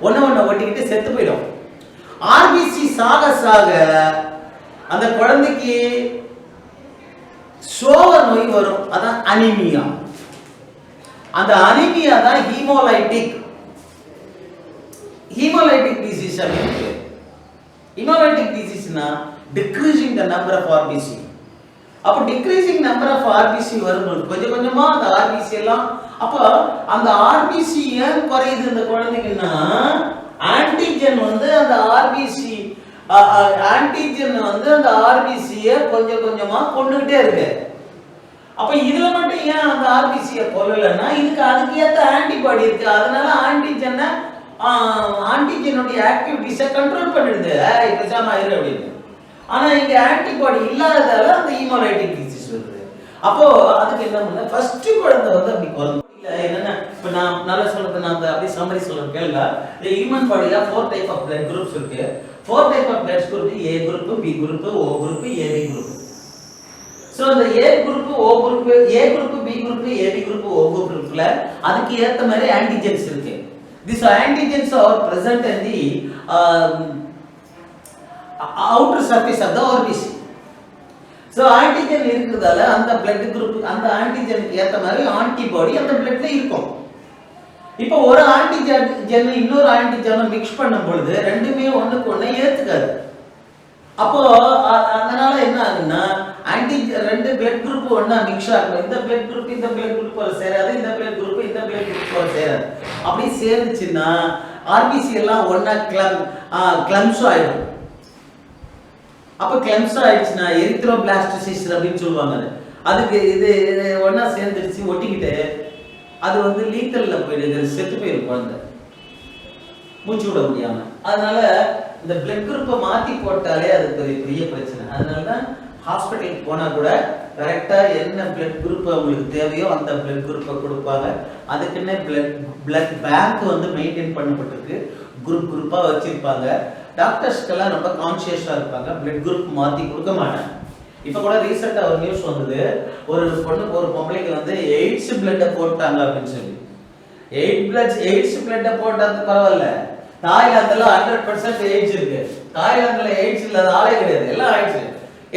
ஒண்ண ஒட்டிக்கிட்டு செத்து போயிடும். RBC சாக சாக அந்த குழந்தைக்கு சோக நோய் வரும். அதான் அனீமியா. அந்த அனீமியா தான் ஹீமோலைட்டிக் டிசீஸ் அப்படின்னு. ஹீமோலைட்டிக் டிசீஸ்னா decreasing the number of RBC. அப்ப decreasing number of RBC வரும்போது கொஞ்சம் கொஞ்சமா அந்த RBC எல்லாம், அப்ப அந்த RBC ஏன் குறையுது இந்த குழந்தைக்குன்னா ஆன்டிஜன் வந்து அந்த RBC அந்த RBC-ய கொஞ்சம் கொஞ்சமா கொண்டுகிட்டே இருக்கு. அப்ப இதுல மட்டும் ஏன் அந்த RBC-ய கொல்லலன்னா இதுக்கு அதுக்கு ஏத்த ஆன்டிபாடி இருக்கு. அதனால ஆன்டிஜனுடைய ஆக்டிவிட்டிஸை கண்ட்ரோல் பண்ணிடுது. பேசாம ஆயிரு அப்படின்னு. ஆனா இங்க ஆன்டிபாடி இல்லாததால அந்த ஹீமோலைட்டிக் டிசீஸ் வருது. அப்போ அதுக்கு என்ன பண்ண ஃபர்ஸ்ட் குழந்தை வந்து அப்படி பிறந்து என்னன்னா இப்ப நான் நல்லா சொல்றது நான் அப்படியே சம்மரி சொல்றேன் கேளுங்க. இந்த ஹியூமன் பாடியில 4 டைப் ஆஃப் பிளட் குரூப்ஸ் இருக்கு. 4 type of blood group A group, B group, O group, AB group. So அந்த A group, O group, A group, B group, AB group, O குரூப்ல அதுக்கு ஏத்த மாதிரி ஆன்டிஜென்ஸ் இருக்கு. These antigens are present in the outer surface of the RBC. So antigen இருக்குறதால அந்த blood group அந்த ஆன்டிஜனுக்கு ஏத்த மாதிரி ஆன்டிபாடி அந்த bloodல இருக்கும். இப்போ ஒரு ஆன்டிஜன் இன்னொரு ஆன்டிஜனை mix பண்ணும் பொழுது ரெண்டுமே ஒண்ணுக்கு ஒண்ணு ஏத்துக்காது. அப்போ அதனால என்ன ஆகுன்னா ரெண்டு blood group ஒண்ணா mix ஆகும். இந்த blood group இந்த blood group போல சேராது, இந்த blood group இந்த blood group போல சேராது. அப்படி சேர்ந்துச்சுன்னா RBC எல்லாம் ஒண்ணா கிளம்ஸ் ஆயிடும். அப்ப கிளம்ஸ் ஆயிடுச்சுன்னா எரித்ரோபிளாஸ்டோசிஸ் அப்படின்னு சொல்லுவாங்க. அதுக்கு இது ஒண்ணா சேர்ந்துருச்சு ஒட்டிக்கிட்டு அது வந்து லீத்தல்ல போயிடுது, செத்து போயிடும் குழந்தை மூச்சு விட முடியாம. அதனால இந்த பிளட் குரூப்பை மாத்தி போட்டாலே அது பெரிய பிரச்சனை. அதனாலதான் ஹாஸ்பிட்டலுக்கு போனா கூட கரெக்டா என்ன பிளட் குரூப் அவங்களுக்கு தேவையோ அந்த பிளட் குரூப்பை கொடுப்பாங்க. அதுக்குன்னே பிளட் பேங்க் வந்து மெயின்டைன் பண்ணப்பட்டிருக்கு, குரூப் குரூப்பா வச்சிருப்பாங்க. டாக்டர்ஸ்க்கெல்லாம் ரொம்ப கான்சியஸா இருப்பாங்க, பிளட் குரூப் மாத்தி கொடுக்க மாட்டாங்க. இப்ப கூட ரீசெண்டா ஒரு நியூஸ் வந்தது, ஒரு பொண்ணுக்கு ஒரு பொம்பளைக்கு வந்து எய்ட்ஸ் பிளட்டை போட்டாங்க அப்படின்னு சொல்லி. எய்ட்ஸ் பிளட்டை போட்டது பரவாயில்ல, தாய்லாந்துல 100% எய்ட்ஸ் இருக்கு. தாய்லாந்துல எய்ட்ஸ் இல்லாத ஆளே கிடையாது, எல்லாம் ஆயிடுச்சு.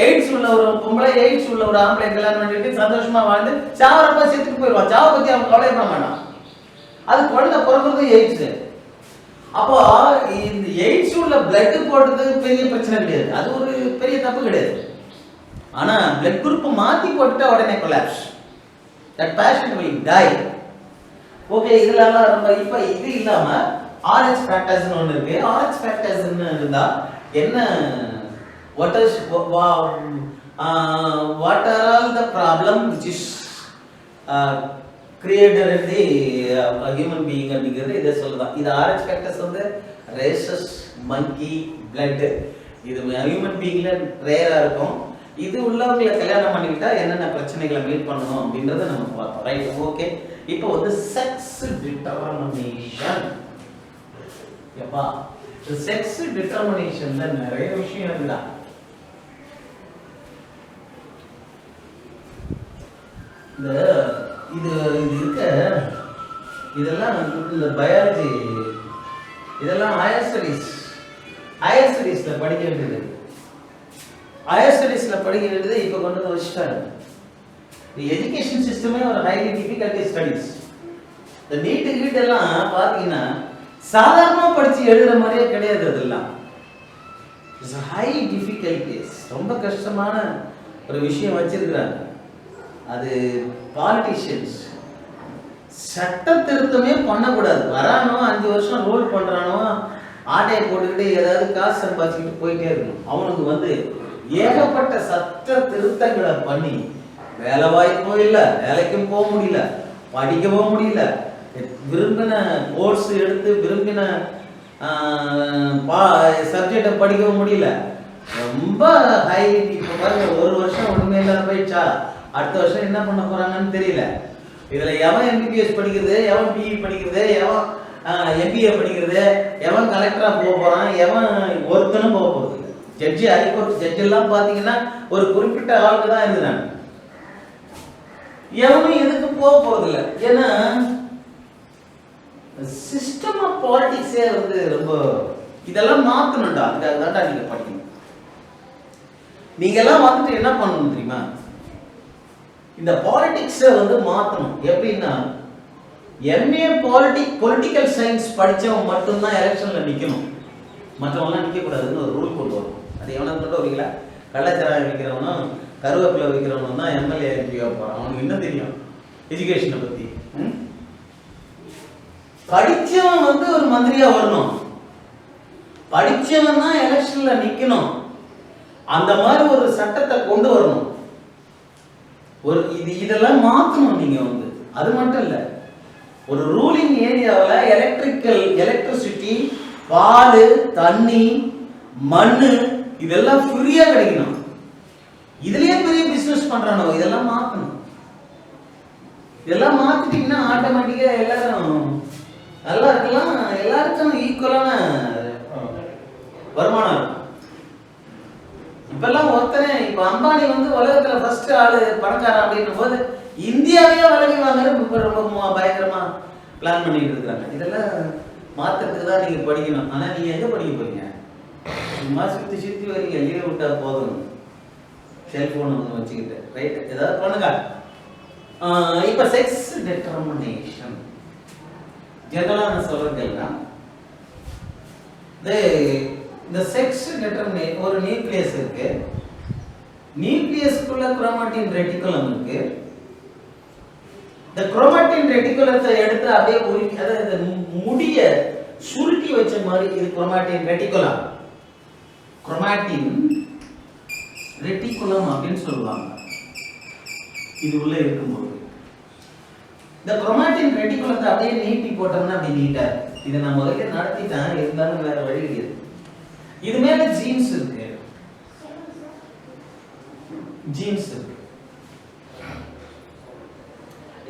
எய்ட்ஸ் உள்ள ஒரு பொம்பளை எய்ட்ஸ் உள்ள ஒரு ஆம்பளை கல்யாணம் பண்ணிட்டு சந்தோஷமா வாழ்ந்து சாவரப்ப செத்துட்டு போயிடுவான். சாவை பத்தி அவன் கவலைப்பட மாட்டான். அது குழந்தை பிறகுறது எய்ட்ஸ். அப்போ இந்த எய்ட்ஸ் உள்ள பிளட் போட்டது பெரிய பிரச்சனை கிடையாது, அது ஒரு பெரிய தப்பு கிடையாது. ஆனா பிளட் குரூப் மாத்தி போட்டுட்டா உடனே collapse, that patient will die. Okay, இதெல்லாம் ரொம்ப. இப்ப இது இல்லாம RH ஃபேக்டர்ஸ்னு ஒன்று இருக்கு. RH ஃபேக்டர்ஸ்னு இருந்தா என்ன, what are all the problem which is created in the human being அப்படிங்கிறது இதை சொல்லுதான். இது RH ஃபேக்டர்ஸ் வந்து ரேசஸ், மங்கி, பிளட், இது ஹியூமன் பீயிங்ல ரேரா இருக்கும். இது உள்ளவங்களை கல்யாணம் பண்ணிக்கிட்டா என்னென்ன பிரச்சனைகளை மீட் பண்ணணும் அப்படின்றத நம்ம பார்த்தோம். Right, okay. இப்போ வந்து செக்ஸ் டிட்டர்மினேஷன். எப்பா செக்ஸ் டிட்டர்மினேஷன்ல நிறைய விஷயம் இருக்குடா. இது இருக்க இதெல்லாம் இந்த பயாலஜி இதெல்லாம் ஹையர் ஸ்டடீஸ்ல படிக்க வேண்டியது. ஹையர் ஸ்டடீஸ்ல படிக்க வேண்டியது இப்ப கொண்டு வந்து வச்சுட்டாங்க. எஜுகேஷன் சிஸ்டமே ஒரு ஹைலி டிஃபிகல்ட் ஸ்டடீஸ். இந்த நீட் எல்லாம் பாத்தீங்கன்னா சாதாரணமா படிச்சு எழுதுற மாதிரியே கிடையாது. அதெல்லாம் ஹை டிஃபிகல்டிஸ், ரொம்ப கஷ்டமான ஒரு விஷயம் வச்சிருக்கிறாங்க. அது பாலிட்டிஷியன்ஸ் சட்ட திருத்தமே பண்ணக்கூடாது. வரானோ 5 வருஷம் ரூல் பண்றானோ ஆட்டையை போட்டுக்கிட்டு ஏதாவது காசு சம்பாதிச்சுக்கிட்டு போயிட்டே இருக்கணும். அவனுக்கு வந்து ஏகப்பட்ட சட்ட திருத்தங்களை பண்ணி வேலை வாய்ப்போ இல்லை, வேலைக்கும் போக முடியல, படிக்கவும் முடியல, விரும்பின கோர்ஸ் எடுத்து விரும்பின சப்ஜெக்டை படிக்கவும் முடியல. ரொம்ப ஹை. இப்போ பாருங்க, ஒரு வருஷம் ஒண்ணுமே இல்லாத போயிடுச்சா, அடுத்த வருஷம் என்ன பண்ண போறாங்கன்னு தெரியல. இதுல எவன் MBBS படிக்கிறது, எவன் PE படிக்கிறது, எவன் MBA படிக்கிறது, எவன் கலெக்டரா போக போறான், எவன் ஒருத்தனும் போக போறது இல்லை. ஜட்ஜி, ஹைகோர்ட் ஜட்ஜ் எல்லாம் பாத்தீங்கன்னா ஒரு குறிப்பிட்ட ஆளுக்கு தான் இருந்தாங்க. எவனும் எதுக்கு போக போறது இல்லை. ஏன்னா சிஸ்டம் ஆஃப் பாலிடிக்ஸே வந்து ரொம்ப இதெல்லாம் மாத்தணும்டா. அதுக்காக தான்டா நீங்க படிக்கணும். நீங்க எல்லாம் வந்துட்டு என்ன பண்ணணும் தெரியுமா, இந்த பாலிடிக்ஸை வந்து மாத்தணும். எப்படின்னா MA பொலிட்டிக்கல் சயின்ஸ் படிச்சவன் மட்டும்தான் எலெக்ஷன்ல நிக்கணும், மற்றவங்களாம் நிக்க கூடாதுன்னு ஒரு ரூல் கொண்டு வரும். அது எவனா கொண்டு வரீங்களா? கள்ளச்சாராயம் விற்கிறவனும் கருவேப்பிலை விற்கிறவனும் தான் MLA MP போறான். அவனுக்கு என்ன தெரியும் எஜுகேஷனை பத்தி? படிச்சவன் வந்து ஒரு மந்திரியா வரணும், படிச்சவன் தான் எலெக்ஷன்ல நிக்கணும். அந்த மாதிரி ஒரு சட்டத்தை கொண்டு வரணும். ஒரு இதெல்லாம் மாத்தணும் நீங்க வந்து. அது மட்டும் இல்ல, ஒரு ரூலிங் ஏரியாவில் எலக்ட்ரிசிட்டி, பால், தண்ணி, மண்ணு இதெல்லாம் ஃப்ரீயா கிடைக்கணும். இதுலயே பெரிய பிசினஸ் பண்றானோ, இதெல்லாம் மாத்தணும். இதெல்லாம் மாத்திட்டீங்கன்னா ஆட்டோமேட்டிக்கா எல்லாரும் நல்லா இருக்கலாம், எல்லாருக்கும் ஈக்குவலான வருமானம் இருக்கும். இப்பெல்லாம் ஒருத்தனே இப்ப அம்பானி வந்து உலகத்துல ஃபர்ஸ்ட் ஆளு பணக்காரன் அப்படின்னும் போது இந்தியாவையே வழங்கி வாங்குற இப்ப ரொம்ப பயங்கரமா பிளான் பண்ணிட்டு இருக்காங்க. இதெல்லாம் மாத்திரத்துக்கு தான் நீங்க படிக்கணும். ஆனா நீங்க எங்க படிக்க போறீங்க? சும்மா சுத்தி சுத்தி வரீங்க, லீவ் விட்டா போதும் செல்போன் ஒன்று வச்சுக்கிட்டு ரைட் ஏதாவது பண்ணுங்க. இப்ப செக்ஸ் டிட்டர்மினேஷன் ஜெனரலா நான் சொல்றேன்னா இந்த செக்ஸ் டிட்டர்மினேட் ஒரு நியூக்ளியஸ் இருக்கு, நியூக்ளியஸ்க்குள்ள குரோமாட்டின் ரெட்டிகுலம் இருக்கு. இந்த குரோமாட்டின் ரெட்டிகுலத்தை எடுத்து அப்படியே உருக்கி அதாவது முடிய சுருட்டி வச்ச மாதிரி இது குரோமாட்டின் ரெட்டிகுலம். குரோமாட்டின் ரெட்டிகுலம் அப்படின்னு சொல்லுவாங்க இது உள்ள இருக்கும்போது. இந்த குரோமாட்டின் ரெட்டிகுலத்தை அப்படியே நீட்டி போட்டோம்னா அப்படி நீட்டா இதை நான் முதல்ல நடத்திட்டேன், இருந்தாலும் வேற வழி கிடையாது. இது மேல ஜீன்ஸ் இருக்கு, ஜீன்ஸ் இருக்கு.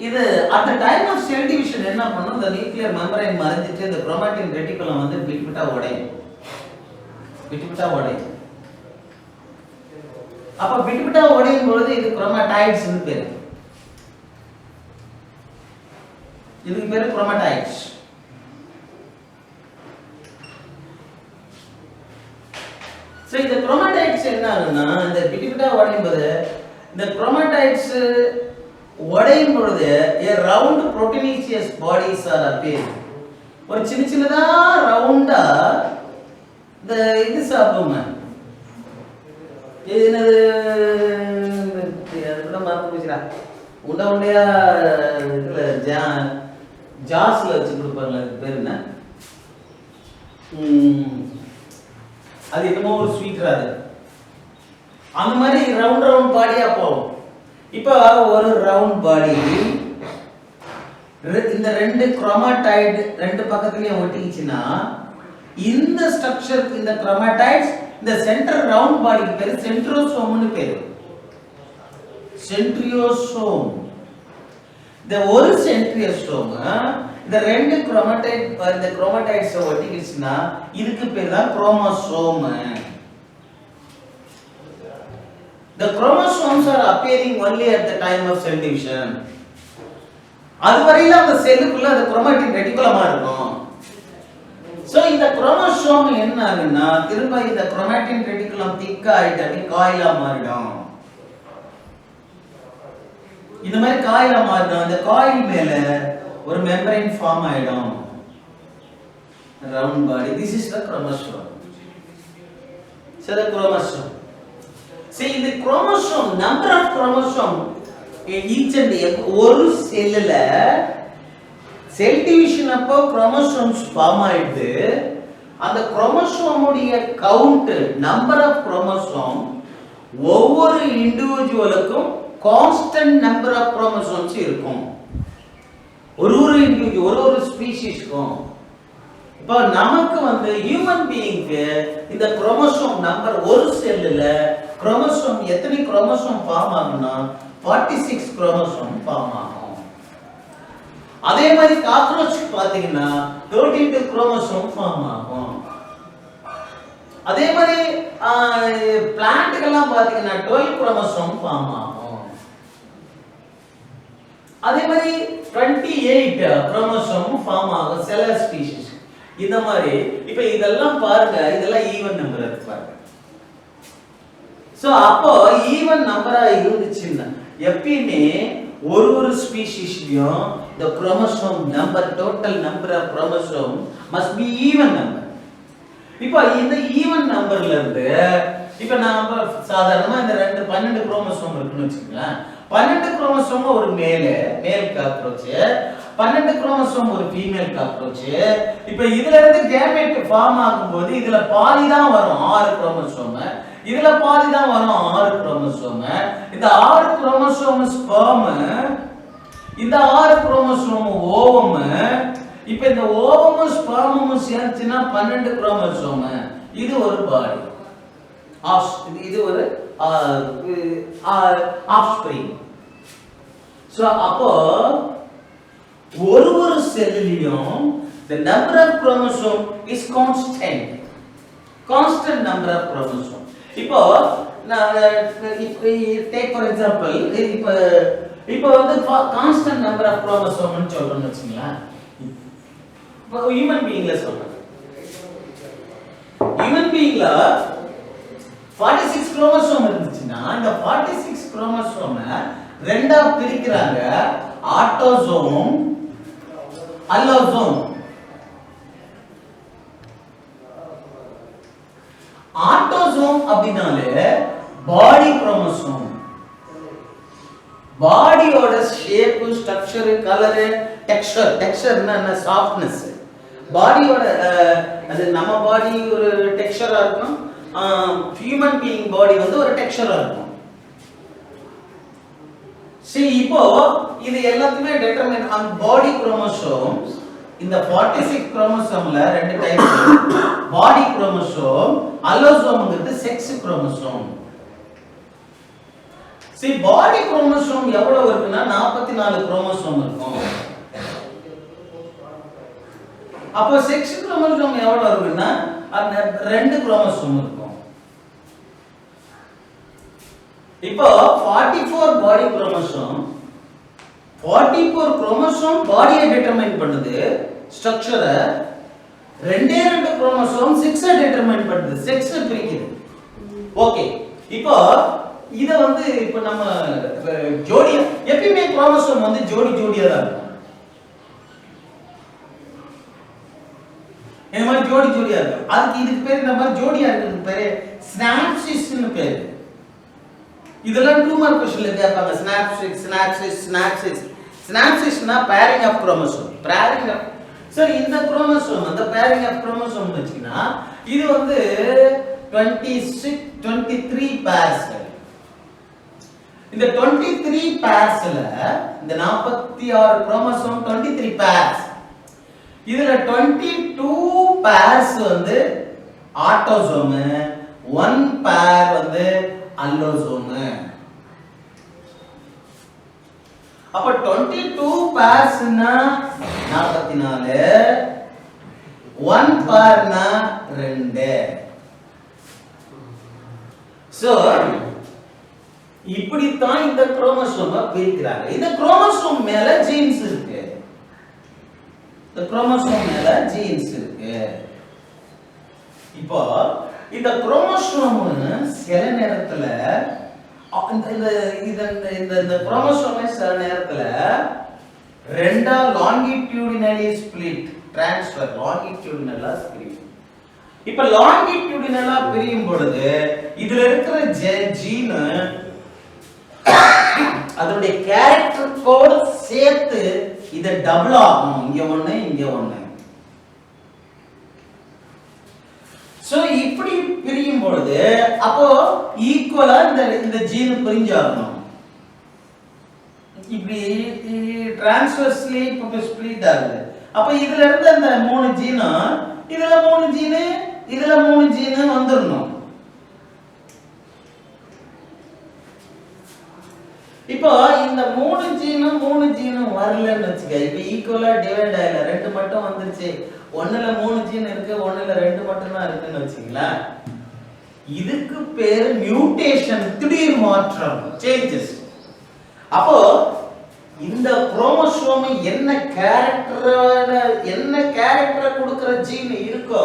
இது at the time of cell division என்ன பண்ணும், இந்த நியூக்ளியர் மெம்பரைன் மறைஞ்சிட்டு இந்த குரோமாட்டின் ரெட்டிகுலம் வந்து விட்டு உடையும். அப்ப விட்டு உடையும் பொழுது இது குரோமாடைட்ஸ் பேரு. இதுக்கு பேரு குரோமாடைட்ஸ். சோ இந்த குரோமாடைட்ஸ் என்ன ஆகுதுன்னா இந்த விட்டு உடையும் போது இந்த குரோமாடைட்ஸ் உடையும் பொழுது a round proteinaceous bodies are appearing. ஒரு சின்ன சின்னதா ரவுண்டா இந்த இது சாப்பிடுமா, இது என்னது அதெல்லாம் மறந்து போச்சுடா, உண்டை உண்டையா இதுல ஜாஸ்ல வச்சு கொடுப்பாங்களே, அது பேர் என்ன, அது என்னமோ ஒரு ஸ்வீட்டரா அது, அந்த மாதிரி ரவுண்ட் ரவுண்ட் பாடியா போகும். இப்போ ஒரு ரவுண்ட் பாடி இந்த ரெண்டு குரோமாடைட் ரெண்டு பக்கத்துலயும் ஒட்டிக்கிச்சுன்னா இந்த ஸ்ட்ரக்சர் இந்த குரோமாடைட்ஸ் இந்த சென்டர் ரவுண்ட் பாடிக்கு பேரு சென்ட்ரோசோம்னு பேரு. சென்ட்ரியோசோம். இந்த ஒரு சென்ட்ரியோசோம் இந்த ரெண்டு குரோமாடைட் இந்த குரோமாடைட்ஸ் ஒட்டிக்கிச்சுன்னா இதுக்கு பேர் தான் chromosome. The chromosomes are appearing only at the time of cell division. அதுவரையில அந்த செல்லுக்குள்ள அந்த குரோமாட்டின் ரெட்டிகுலமா இருக்கும். சோ இந்த குரோமோசோம் என்ன ஆகுன்னா திரும்ப இந்த குரோமாட்டின் ரெட்டிகுலம் திக் ஆயிட்டு அப்படி காயிலா மாறிடும். இந்த மாதிரி காயிலா மாறிடும். அந்த காயில் மேல ஒரு மெம்பரைன் ஃபார்ம் ஆயிடும். Round body. This is the chromosome. So the chromosome. See the chromosome, number of chromosome each and every ஒரு செல்லுல செல் டிவிஷன் அப்போ குரோமோசோம்ஸ் ஃபார்ம் ஆயிடுது. அந்த குரோமோசோம் உடைய கவுண்ட் நம்பர் ஆஃப் குரோமோசோம் ஒவ்வொரு இண்டிவிஜுவலுக்கும் கான்ஸ்டன்ட் நம்பர் ஆஃப் குரோமோசோம்ஸ் இருக்கும். ஒரு individual ஒரு ஸ்பீஷீஸ்க்கும். இப்போ நமக்கு வந்து ஹியூமன் பீயிங்க்கு இந்த குரோமோசோம் நம்பர் ஒரு செல்லுல குரோமோசோம் எத்தனை குரோமோசோம் ஃபார்ம் ஆகும்னா 46 குரோமோசோம் ஃபார்ம் ஆகும். அதே மாதிரி காக்ரோச் பாத்தீங்கன்னா 32 குரோமோசோம் ஃபார்ம் ஆகும். அதே மாதிரி பிளான்ட்கெல்லாம் பாத்தீங்கன்னா 12 குரோமோசோம் ஃபார்ம் ஆகும். அதே மாதிரி 28 குரோமோசோம் ஃபார்ம் ஆகும் சில ஸ்பீஷீஸ். இந்த மாதிரி இப்ப இதெல்லாம் பாருங்க, இதெல்லாம் ஈவன் நம்பர் இருக்கு பாருங்க. சோ அப்போ ஈவன் நம்பரா இருந்துச்சுன்னா எப்பயுமே ஒரு ஸ்பீஷீஸ்லயும் the chromosome number total number of chromosome must be even number. இப்போ இந்த ஈவன் நம்பர்ல இருந்து இப்போ நாம சாதாரணமா இந்த 12 குரோமோசோம் இருக்குன்னு வச்சுக்கலாம். 12 குரோமோசோம் ஒரு மேல் காக்ரோச், 12 குரோமோசோம் ஒரு ஃபீமேல் காக்ரோச். இப்போ இதுல இருந்து கேமெட் ஃபார்ம் ஆகும்போது இதுல பாதி தான் வரும் 6 குரோமோசோம், இதுல பாதி தான் வரும் 6 குரோமோசோம். இந்த 6 குரோமோசோம் ஸ்பெர்ம், இந்த 6 குரோமோசோம் ஓவம். இப்போ இந்த ஓவமும் ஸ்பெர்மும் சேர்ந்துச்சுன்னா 12 குரோமோசோம். இது ஒரு பாடி, இது ஒரு ஆஃப்ஸ்பிரிங். சோ அப்போ ஒரு செல்லிலும் the number of chromosome is constant number of chromosome. இப்போ take for example இப்போ வந்து constant number of chromosome னு சொல்றோம்னு வெச்சீங்களா, இப்போ ஹியூமன் பீயிங்ல சொல்றேன். ஹியூமன் பீயிங்ல 46 குரோமோசோம் இருந்துச்சுன்னா இந்த 46 குரோமோசோமை ரெண்டா பிரிக்கிறாங்க, ஆட்டோசோம் அல்லோசோம். ஆட்டோசோம் அப்படினாலே பாடி குரோமோசோம், பாடியோட ஷேப், ஸ்ட்ரக்சர், கலர், டெக்ஸ்சர்னா என்ன, சாஃப்ட்னஸ், பாடியோட அது நம்ம பாடி ஒரு டெக்ஸ்சரா இருக்கும், ஹியூமன் பீயிங் பாடி வந்து ஒரு டெக்ஸ்சரா இருக்கும். சரி, இப்போ இது எல்லாத்தையுமே டிட்டர்மைன் ஆன் பாடி குரோமோசோம்ஸ். இந்த 46 குரோமோசோம்ல ரெண்டு டைப், பாடி குரோமோசோம், அல்லோசோம்ங்கிறது செக்ஸ் குரோமோசோம். சரி, பாடி குரோமோசோம் எவ்வளவு இருக்குன்னா 44 குரோமோசோம் இருக்கும். அப்போ செக்ஸ் குரோமோசோம் எவ்வளவு இருக்குன்னா 2 குரோமோசோம் இருக்கும். இப்போ 44 பாடி குரோமோசோம், 44 குரோமோசோம் பாடியை டிட்டர்மைன் பண்ணுது, ஸ்ட்ரக்சரை. 2 குரோமோசோம் செக்ஸை டிட்டர்மைன் பண்ணுது, செக்ஸை பிரிக்குது. ஓகே, இப்போ இத வந்து இப்போ நம்ம ஜோடி, எப்பவுமே குரோமோசோம் வந்து ஜோடியா தான் இருக்கும். இந்த மாதிரி ஜோடியா இருக்கும். அதுக்கு இதுக்கு பேர் இந்த மாதிரி ஜோடியா இருக்கிறதுக்கு பேரு ஸ்னாப்சிஸ்னு பேரு. இதெல்லாம் 2 மார்க் क्वेश्चनல கேட்பாங்க. ஸ்னாப்சிஸ்னா pairing of chromosome, pairing of. சரி, இந்த குரோமோசோம் அந்த பேரிங் ஆஃப் குரோமோசோம் வெச்சீங்கன்னா இது வந்து 23 பேர்ஸ். இந்த 23 பேர்ஸ்ல இந்த 46 குரோமோசோம் 23 பேர்ஸ். இதுல 22 பேர்ஸ் வந்து ஆட்டோசோம், 1 பேர் வந்து அல்லோசோம். அப்ப 22 பேர்ஸ்னா 44, 1 பேர்னா 2. சோ இப்படி தான் இந்த குரோமோசோமை பிரிக்கிறாங்க. இந்த குரோமோசோம் மேல ஜீன்ஸ் இருக்கு, இந்த குரோமோசோம் மேல ஜீன்ஸ் இருக்கு. இப்போ இந்த குரோமோசோம் சில நேரத்துல இந்த குரோமோசோமை சில நேரத்துல ரெண்டா லாங்கிட்யூடினலி ஸ்ப்ளிட், ட்ரான்ஸ்ஃபர், லாங்கிட்யூடினலா ஸ்ப்ளிட். இப்ப லாங்கிட்யூடினலா பிரியும் பொழுது இதுல இருக்கிற ஜீன் அதனுடைய கேரக்டர் கோட் சேர்த்து இத டபுள் ஆகும், இங்க ஒண்ணு இங்க ஒண்ணு. சோ இப்படி பிரியும் பொழுது அப்போ ஈக்குவலா இந்த ஜீன் பிரிஞ்சாகணும். இப்படி டிரான்ஸ்வர்ஸ்லி ஸ்ப்ளிட் ஆகுது. அப்ப இதுல இருந்து அந்த 3 ஜீன், இதுல 3 ஜீன், இதுல 3 ஜீன் வந்துடணும். இப்போ இந்த 3 ஜீனும் வரலன்னு வச்சுக்க, இப்ப ஈக்குவலா டிவைட் ஆகல, 2 மட்டும் வந்துருச்சு. ஒண்ணுல 3 ஜீன் இருக்கு, ஒண்ணுல 2 மட்டும் தான் இருக்குன்னு வச்சுங்களா. இதுக்கு பேரு மியூட்டேஷன், திடீர் மாற்றம், சேஞ்சஸ். அப்போ இந்த குரோமோசோம் என்ன கேரக்டரை கொடுக்கிற ஜீன் இருக்கோ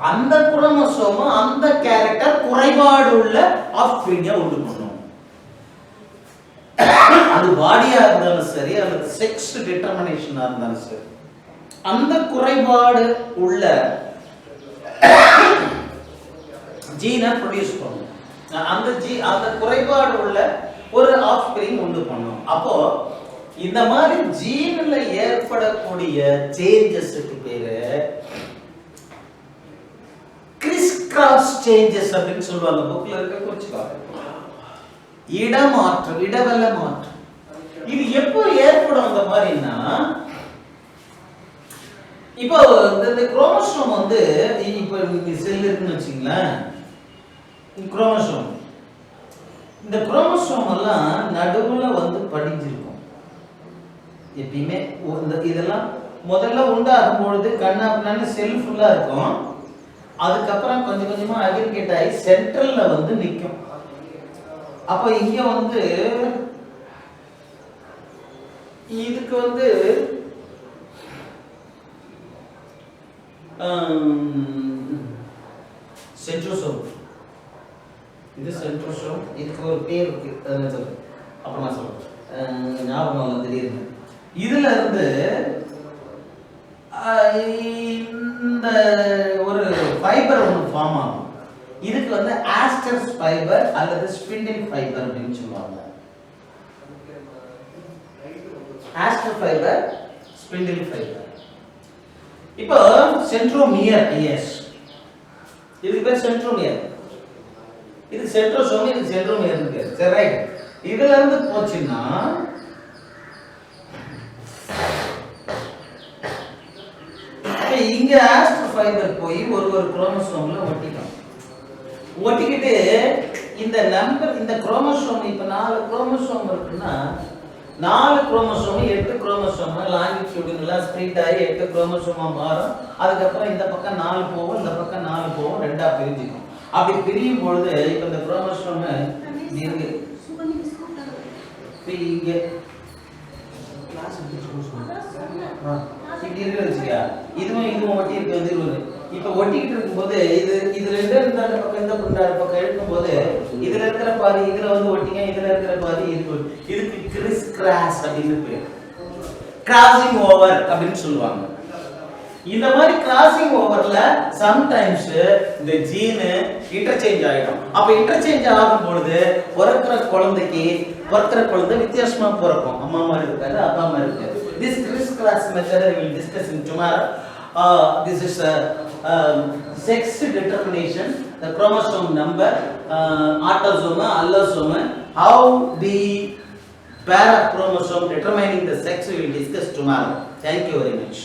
அந்த குரோமோசோம் அந்த கேரக்டர் குறைபாடு உள்ள ஆஃப்ஸ்பிரிங்கை உண்டு பண்ணும். அது பாடியா இருந்தாலும் சரி, அல்லது செக்ஸ் டிட்டர்மினேஷனா இருந்தாலும் சரி, அந்த குறைபாடு உள்ள ஜீனை ப்ரொடியூஸ் பண்ணும். அந்த குறைபாடு உள்ள ஒரு ஆஃப்ஸ்பிரிங் உண்டு பண்ணும். அப்போ இந்த மாதிரி ஜீன்ல ஏற்படக்கூடிய சேஞ்சஸ்க்கு பேரு கிறிஸ் கிராஸ் சேஞ்சஸ் அப்படின்னு சொல்லுவாங்க. புக்ல இருக்க குறிச்சுக்காங்க. இடமாற்றம், இடவெல்ல மாற்றம். இது எப்போ ஏற்படும் அந்த மாதிரினா, இப்போ இந்த குரோமோசோம் வந்து இப்போ செல் இருக்குன்னு வச்சுங்களேன், குரோமோசோம், இந்த குரோமோசோம் எல்லாம் நடுவுல வந்து படிஞ்சிருக்கும். எப்பயுமே இதெல்லாம் முதல்ல உண்டாகும் பொழுது கண்ணாப்பின்னு செல் ஃபுல்லா இருக்கும். அதுக்கப்புறம் கொஞ்சம் கொஞ்சமா அக்ரிகேட் ஆகி சென்ட்ரல்ல வந்து நிற்கும். அப்போ இங்க வந்து இதுக்கு வந்து சென்ட்ரோசோம், இது சென்ட்ரோசோம். இதுக்கு ஒரு பேர் இருக்கு, அப்புறமா சொல்றேன், ஞாபகம் இல்லை திடீர்னு. இதுல இருந்து இந்த ஒரு ஃபைபர் ஒன்று ஃபார்ம் ஆகும். இதுக்கு வந்து ஆஸ்டர்ஸ் ஃபைபர் அல்லது ஸ்பிண்டில் ஃபைபர் அப்படின்னு சொல்லுவாங்க. Aster fibre, spindle fibre. இப்போ சென்ட்ரோமியர், எஸ், இதுக்கு பேர் சென்ட்ரோமியர். இது சென்ட்ரோசோம், இது சென்ட்ரோமியர் இருக்கு. சரி, ரைட். இதுல இருந்து போச்சுன்னா இங்க ஆஸ்டர் ஃபைபர் போய் ஒரு குரோமோசோம்ல ஒட்டிக்கும். ஒட்டிக்கிட்டு இந்த நம்பர், இந்த குரோமோசோம், இப்ப 4 குரோமோசோம் இருக்குன்னா 4 குரோமோசோம் 8 குரோமோசோம் லாங்கிடியூடினலா ஸ்ப்ளிட் ஆகி 8 குரோமோசோமா மாறும். அதுக்கப்புறம் இந்த பக்கம் 4 போகும், இந்த பக்கம் 4 போகும், ரெண்டா பிரிஞ்சுக்கும். அப்படி பிரியும் பொழுது இப்ப இந்த குரோமோசோம் இருக்கு, இங்க கிளாஸ் இப்படி இருக்கு வச்சுக்கா, இதுவும் ஒட்டி இருக்கு வந்து. இப்ப ஒட்டிக்கிட்டு இருக்கும்போது இது ரெண்டு இந்த பக்கம் இந்த பக்கம் எடுக்கும் போது இதுல இருக்கிற பாதி இதுல வந்து ஒட்டிங்க, இதுல இருக்கிற பாதி இதுக்கு கிறிஸ் கிராஸ் அப்படின்னு பேர், கிராசிங் ஓவர் அப்படின்னு சொல்லுவாங்க. இந்த மாதிரி கிராசிங் ஓவர்ல சம்டைம்ஸ் இந்த ஜீன் இன்டர்சேஞ்ச் ஆயிடும். அப்ப இன்டர்சேஞ்ச் ஆகும் பொழுது பிறக்கிற குழந்தை வித்தியாசமா பிறக்கும். அம்மா மாதிரி இருக்காது, அப்பா மாதிரி இருக்காது. This criss-cross method we will discuss in tomorrow. This is sex determination, the chromosome number, autosome, allosome, how the pair of chromosome determining the sex we will discuss tomorrow. Thank you very much.